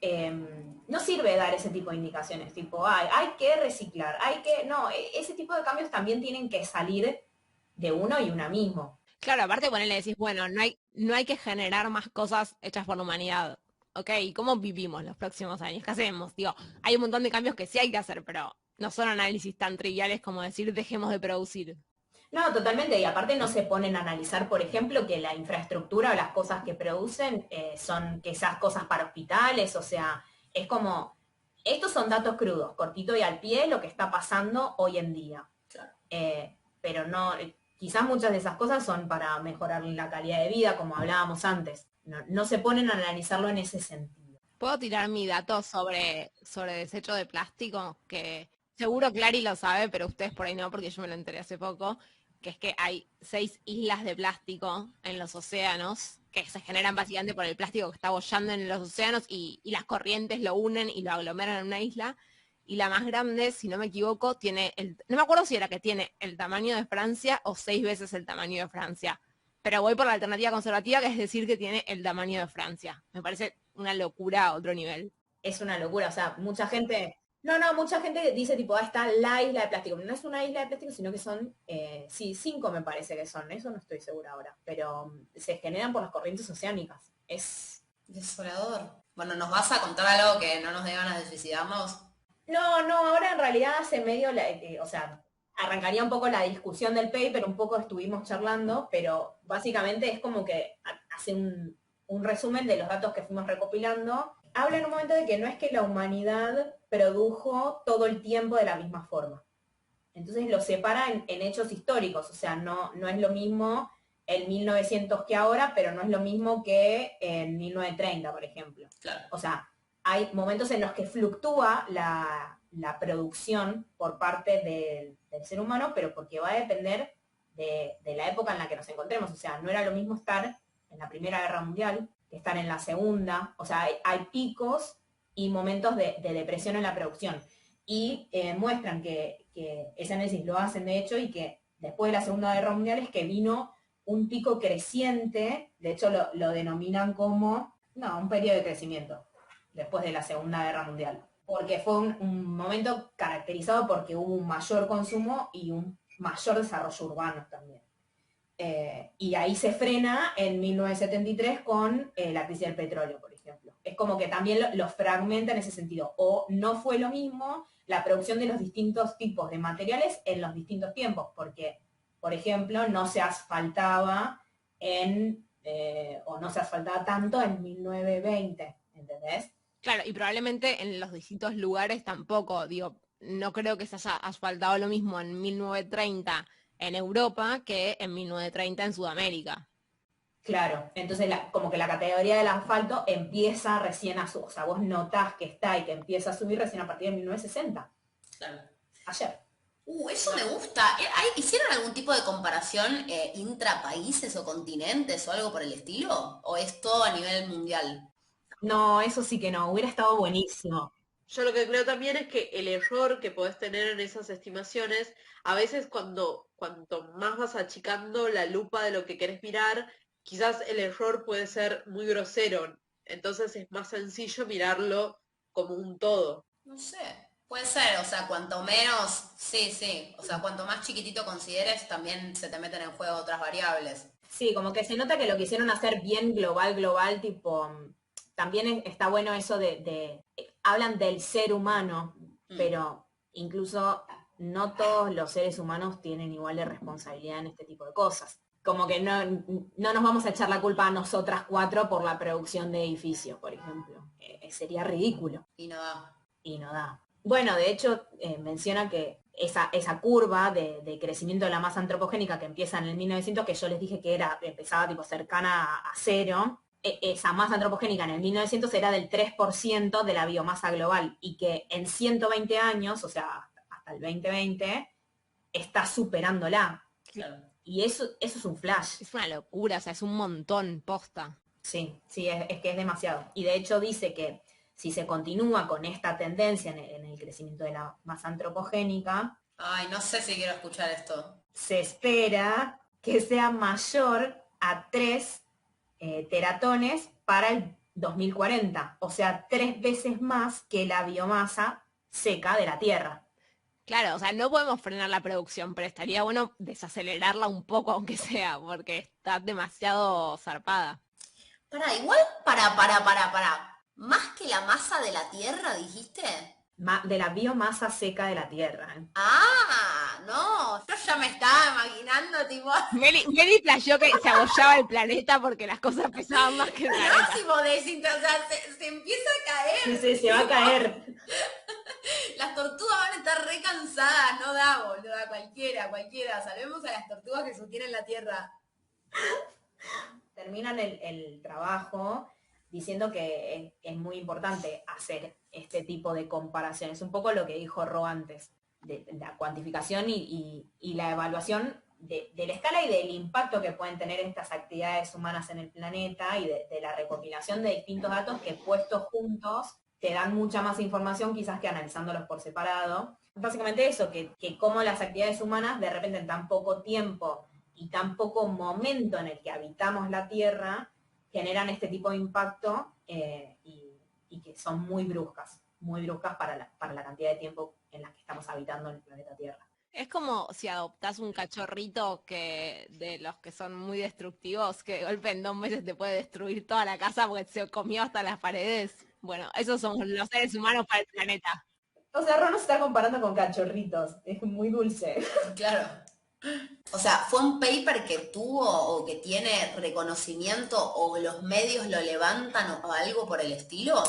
no sirve dar ese tipo de indicaciones, tipo, hay que reciclar, no, ese tipo de cambios también tienen que salir de uno y una mismo. Claro, aparte ponele, decís, bueno, no hay que generar más cosas hechas por la humanidad. Ok, ¿y cómo vivimos los próximos años? ¿Qué hacemos? Digo, hay un montón de cambios que sí hay que hacer, pero no son análisis tan triviales como decir dejemos de producir. No, totalmente. Y aparte no se ponen a analizar, por ejemplo, que la infraestructura o las cosas que producen son quizás cosas para hospitales. O sea, es como, estos son datos crudos, cortito y al pie, lo que está pasando hoy en día. Claro. Pero no, quizás muchas de esas cosas son para mejorar la calidad de vida, como hablábamos antes. No se ponen a analizarlo en ese sentido. ¿Puedo tirar mi dato sobre desecho de plástico? Que seguro Clary lo sabe, pero ustedes por ahí no, porque yo me lo enteré hace poco, que es que hay 6 islas de plástico en los océanos, que se generan básicamente por el plástico que está boyando en los océanos y las corrientes lo unen y lo aglomeran en una isla. Y la más grande, si no me equivoco, no me acuerdo si era que tiene el tamaño de Francia o 6 veces el tamaño de Francia. Pero voy por la alternativa conservativa, que es decir que tiene el tamaño de Francia. Me parece una locura a otro nivel. Es una locura, o sea, mucha gente, mucha gente dice tipo, está la isla de plástico. No es una isla de plástico, sino que son, sí, 5 me parece que son, eso no estoy segura ahora, pero se generan por las corrientes oceánicas. Es desolador. Bueno, ¿nos vas a contar algo que no nos dé ganas de suicidarnos? No, ahora en realidad hace medio, o sea, arrancaría un poco la discusión del paper, un poco estuvimos charlando, pero básicamente es como que hace un resumen de los datos que fuimos recopilando. Habla en un momento de que no es que la humanidad produjo todo el tiempo de la misma forma. Entonces lo separa en hechos históricos, o sea, no es lo mismo el 1900 que ahora, pero no es lo mismo que en 1930, por ejemplo. Claro. O sea, hay momentos en los que fluctúa la producción por parte del ser humano, pero porque va a depender de la época en la que nos encontremos. O sea, no era lo mismo estar en la Primera Guerra Mundial que estar en la Segunda. O sea, hay picos y momentos de depresión en la producción. Y muestran que ese análisis lo hacen de hecho y que después de la Segunda Guerra Mundial es que vino un pico creciente, de hecho lo denominan como, un periodo de crecimiento después de la Segunda Guerra Mundial, porque fue un momento caracterizado porque hubo un mayor consumo y un mayor desarrollo urbano también. Y ahí se frena en 1973 con la crisis del petróleo, por ejemplo. Es como que también lo fragmenta en ese sentido. O no fue lo mismo la producción de los distintos tipos de materiales en los distintos tiempos, porque, por ejemplo, no se asfaltaba o no se asfaltaba tanto en 1920, ¿entendés? Claro, y probablemente en los distintos lugares tampoco, digo, no creo que se haya asfaltado lo mismo en 1930 en Europa que en 1930 en Sudamérica. Claro, entonces como que la categoría del asfalto empieza recién a subir, o sea, vos notás que está y que empieza a subir recién a partir de 1960. Claro. Ayer. Eso me gusta. ¿Hicieron algún tipo de comparación intrapaíses o continentes o algo por el estilo? ¿O es todo a nivel mundial? No, eso sí que no, hubiera estado buenísimo. Yo lo que creo también es que el error que podés tener en esas estimaciones, a veces cuanto más vas achicando la lupa de lo que querés mirar, quizás el error puede ser muy grosero. Entonces es más sencillo mirarlo como un todo. No sé. Puede ser, o sea, cuanto menos, sí. O sea, cuanto más chiquitito consideres, también se te meten en juego otras variables. Sí, como que se nota que lo quisieron hacer bien global, tipo, también está bueno eso hablan del ser humano, pero incluso no todos los seres humanos tienen igual de responsabilidad en este tipo de cosas. Como que no nos vamos a echar la culpa a nosotras 4 por la producción de edificios, por ejemplo. Sería ridículo. Y no da. Y no da. Bueno, de hecho, menciona que esa curva de crecimiento de la masa antropogénica que empieza en el 1900, que yo les dije que empezaba tipo cercana a cero, esa masa antropogénica en el 1900 era del 3% de la biomasa global y que en 120 años, o sea, hasta el 2020, está superándola. Claro. Y eso es un flash. Es una locura, o sea, es un montón, posta. Sí, sí, es que es demasiado. Y de hecho dice que si se continúa con esta tendencia en el crecimiento de la masa antropogénica, Ay, no sé si quiero escuchar esto. se espera que sea mayor a 3 teratones para el 2040, o sea, 3 veces más que la biomasa seca de la Tierra. Claro, o sea, no podemos frenar la producción, pero estaría bueno desacelerarla un poco, aunque sea, porque está demasiado zarpada. Igual, para. Más que la masa de la Tierra, dijiste. De la biomasa seca de la Tierra. Ah, no, yo ya me estaba imaginando, tipo, Meli playó que se abollaba el planeta porque las cosas pesaban más que el planeta. próximo o sea, se empieza a caer. Sí, sí, se va a caer. Las tortugas van a estar re cansadas, no da, boluda, cualquiera. Salvemos a las tortugas que sostienen la Tierra. Terminan el trabajo diciendo que es muy importante hacer este tipo de comparaciones. Un poco lo que dijo Ro antes, de la cuantificación y la evaluación de la escala y del impacto que pueden tener estas actividades humanas en el planeta y de la recopilación de distintos datos que puestos juntos te dan mucha más información quizás que analizándolos por separado. Básicamente eso, que como las actividades humanas de repente en tan poco tiempo y tan poco momento en el que habitamos la Tierra generan este tipo de impacto y que son muy bruscas para la cantidad de tiempo en la que estamos habitando en el planeta Tierra. Es como si adoptás un cachorrito que de los que son muy destructivos, que de golpe en 2 meses te puede destruir toda la casa porque se comió hasta las paredes. Bueno, esos somos los seres humanos para el planeta. O sea, Ron nos está comparando con cachorritos, es muy dulce. Claro. O sea, ¿fue un paper que tuvo o que tiene reconocimiento o los medios lo levantan o algo por el estilo?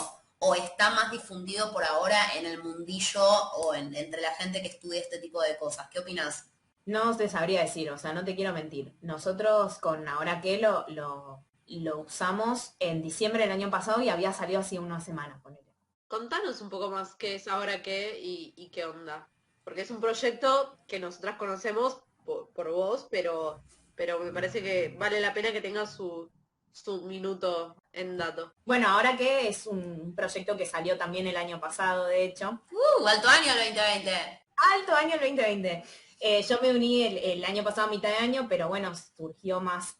¿O está más difundido por ahora en el mundillo o entre la gente que estudia este tipo de cosas? ¿Qué opinas? No te sabría decir, o sea, no te quiero mentir. Nosotros con Ahora qué lo usamos en diciembre del año pasado y había salido así unas semanas, ponele. Contanos un poco más qué es Ahora qué y qué onda. Porque es un proyecto que nosotras conocemos por vos, pero me parece que vale la pena que tenga su minuto en dato. Bueno, Ahora qué es un proyecto que salió también el año pasado, de hecho. Alto año el 2020. Alto año el 2020. Yo me uní el año pasado a mitad de año, pero bueno, surgió más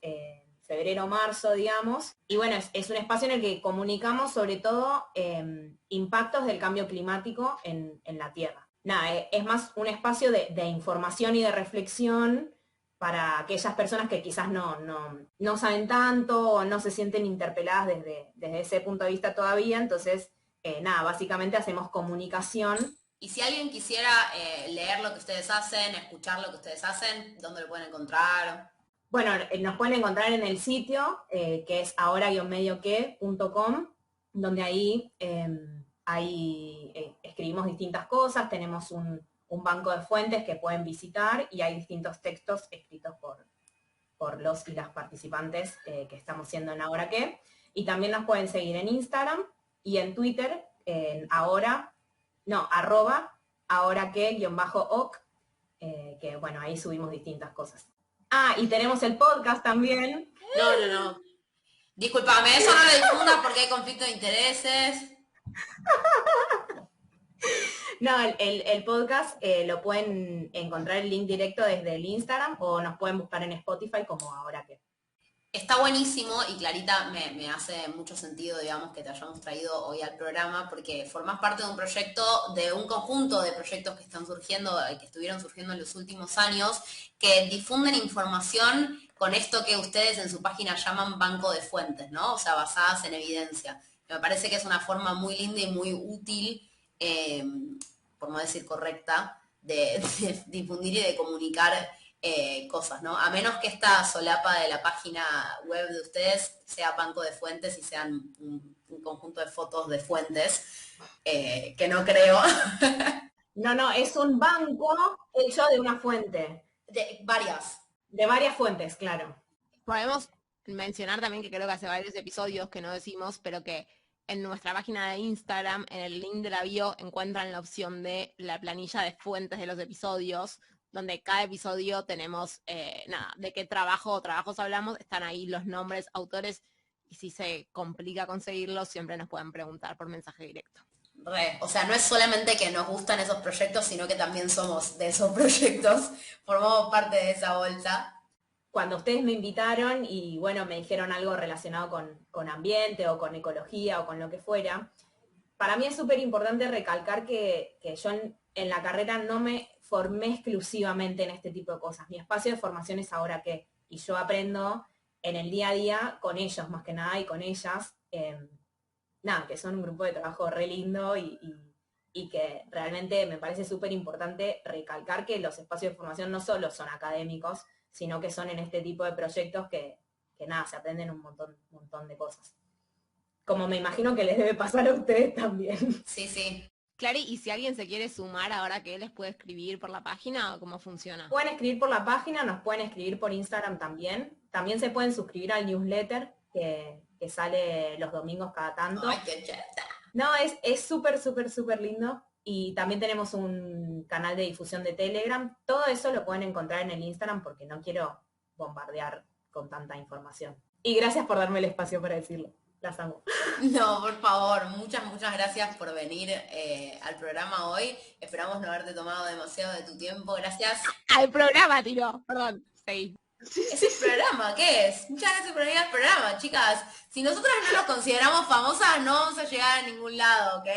febrero, marzo, digamos. Y bueno, es un espacio en el que comunicamos sobre todo impactos del cambio climático en la Tierra. Nada, es más un espacio de información y de reflexión para aquellas personas que quizás no saben tanto o no se sienten interpeladas desde ese punto de vista todavía. Entonces, nada, básicamente hacemos comunicación. Y si alguien quisiera leer lo que ustedes hacen, escuchar lo que ustedes hacen, ¿dónde lo pueden encontrar? Bueno, nos pueden encontrar en el sitio, que es ahora-medioque.com, donde ahí escribimos distintas cosas, tenemos un banco de fuentes que pueden visitar y hay distintos textos escritos por los y las participantes que estamos siendo en Ahora qué. Y también nos pueden seguir en Instagram y en Twitter, en @ahora que_oc, que bueno, ahí subimos distintas cosas. Ah, y tenemos el podcast también. No. Disculpame, eso no lo difundas porque hay conflicto de intereses. No, el podcast lo pueden encontrar el link directo desde el Instagram o nos pueden buscar en Spotify como Ahora qué. Está buenísimo y Clarita, me hace mucho sentido, digamos, que te hayamos traído hoy al programa porque formás parte de un proyecto, de un conjunto de proyectos que están surgiendo, que estuvieron surgiendo en los últimos años, que difunden información con esto que ustedes en su página llaman banco de fuentes, ¿no? O sea, basadas en evidencia. Me parece que es una forma muy linda y muy útil, por no decir correcta, de difundir y de comunicar cosas, ¿no? A menos que esta solapa de la página web de ustedes sea banco de fuentes y sean un conjunto de fotos de fuentes. que no creo. No, es un banco hecho de una fuente. De varias fuentes, claro. Podemos mencionar también que creo que hace varios episodios que no decimos, pero que en nuestra página de Instagram, en el link de la bio, encuentran la opción de la planilla de fuentes de los episodios, donde cada episodio tenemos, de qué trabajo o trabajos hablamos, están ahí los nombres, autores, y si se complica conseguirlos, siempre nos pueden preguntar por mensaje directo. O sea, no es solamente que nos gustan esos proyectos, sino que también somos de esos proyectos, formamos parte de esa bolsa. Cuando ustedes me invitaron y bueno, me dijeron algo relacionado con ambiente o con ecología o con lo que fuera, para mí es súper importante recalcar que yo en la carrera no me formé exclusivamente en este tipo de cosas. Mi espacio de formación es Ahora Qué, y yo aprendo en el día a día con ellos más que nada y con ellas, que son un grupo de trabajo re lindo y que realmente me parece súper importante recalcar que los espacios de formación no solo son académicos, sino que son en este tipo de proyectos que se aprenden un montón de cosas. Como me imagino que les debe pasar a ustedes también. Sí. Clary, ¿y si alguien se quiere sumar ahora que les puede escribir por la página o cómo funciona? Pueden escribir por la página, nos pueden escribir por Instagram también. También se pueden suscribir al newsletter que sale los domingos cada tanto. Ay, qué chata. No, es súper lindo. Y también tenemos un canal de difusión de Telegram. Todo eso lo pueden encontrar en el Instagram porque no quiero bombardear con tanta información. Y gracias por darme el espacio para decirlo. Las amo. No, por favor, muchas gracias por venir al programa hoy. Esperamos no haberte tomado demasiado de tu tiempo. Gracias. Al programa, tiro. Perdón. Sí. ¿Es el programa? ¿Qué es? Muchas gracias por venir al programa, chicas. Si nosotras no nos consideramos famosas, no vamos a llegar a ningún lado, ¿ok?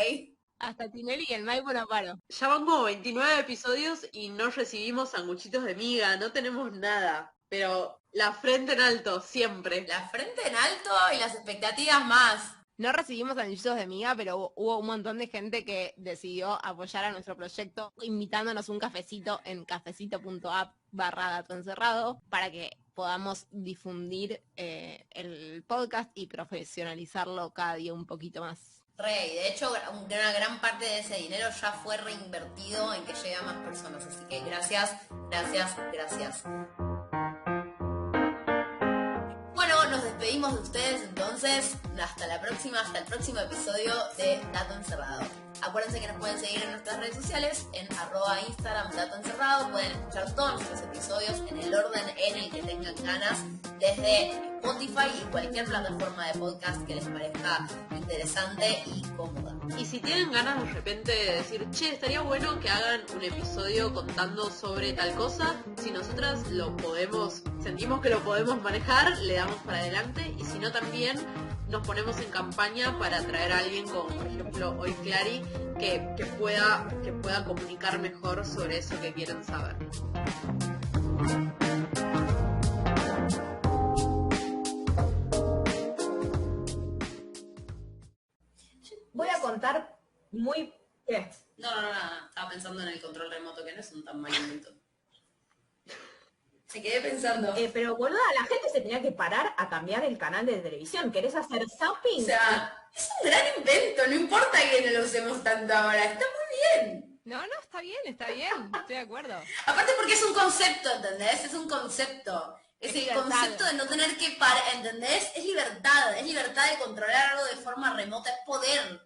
Hasta Tinelli y el Maipo no paro. Ya van como 29 episodios y no recibimos sanguchitos de miga, no tenemos nada. Pero la frente en alto, siempre. La frente en alto y las expectativas más. No recibimos anillitos de miga, pero hubo un montón de gente que decidió apoyar a nuestro proyecto invitándonos un cafecito en cafecito.app/dato encerrado para que podamos difundir el podcast y profesionalizarlo cada día un poquito más. Y de hecho una gran parte de ese dinero ya fue reinvertido en que llegue a más personas, así que gracias. Bueno, nos despedimos de ustedes entonces, hasta la próxima, hasta el próximo episodio de Dato Encerrado. Acuérdense que nos pueden seguir en nuestras redes sociales, en @Instagram Dato Encerrado, pueden escuchar todos nuestros episodios en el orden en el que tengan ganas, desde Spotify y cualquier plataforma de podcast que les parezca interesante y cómoda. Y si tienen ganas de repente de decir, che, estaría bueno que hagan un episodio contando sobre tal cosa, si nosotras sentimos que lo podemos manejar, le damos para adelante, y si no también nos ponemos en campaña para traer a alguien como por ejemplo hoy Clary que pueda comunicar mejor sobre eso que quieren saber. Voy a contar muy... ¿Qué? No, estaba pensando en el control remoto, que no es un tan mal invento. Se quedé pensando. Pero boluda, la gente se tenía que parar a cambiar el canal de televisión. ¿Querés hacer zapping? O sea, es un gran invento, no importa que no lo usemos tanto ahora, está muy bien. No, está bien, estoy de acuerdo. Aparte porque es un concepto, ¿entendés? Es un concepto. Es el libertad. Concepto de no tener que parar, ¿entendés? Es libertad de controlar algo de forma remota, es poder.